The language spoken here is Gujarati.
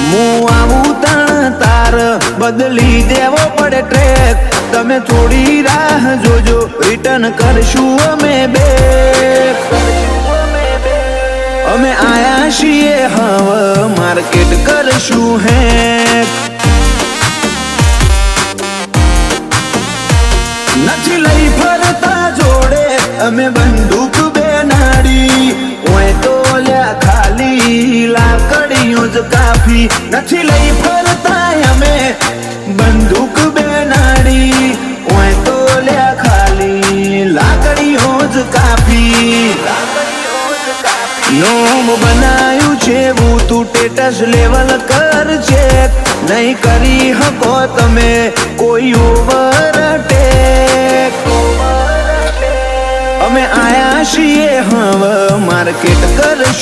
હું આવું તણ તાર બદલી દેવો પડે ટ્રેક તમે થોડી રાહ જોજો રિટર્ન કરશું અમે બેક અમે આયા છીએ હવે માર્કેટ કરશું હેક નથી લઈ ફરતા જોડે અમે બંદૂક બેનાડી ઓય તો લ્યા ખાલી લાકડીઓ જ કાફી નથી લઈ ફરતા અમે બંદૂક બેનાડી ઓય તો લ્યા ખાલી લાકડીઓ જ કાફી નોમ બનાયું છે હું તું ટેટસ લેવલ કર છે નહીં કરી હકો તમે કોઈ ઓવરટેક અમે આયા છીએ હવે માર્કેટ કરશું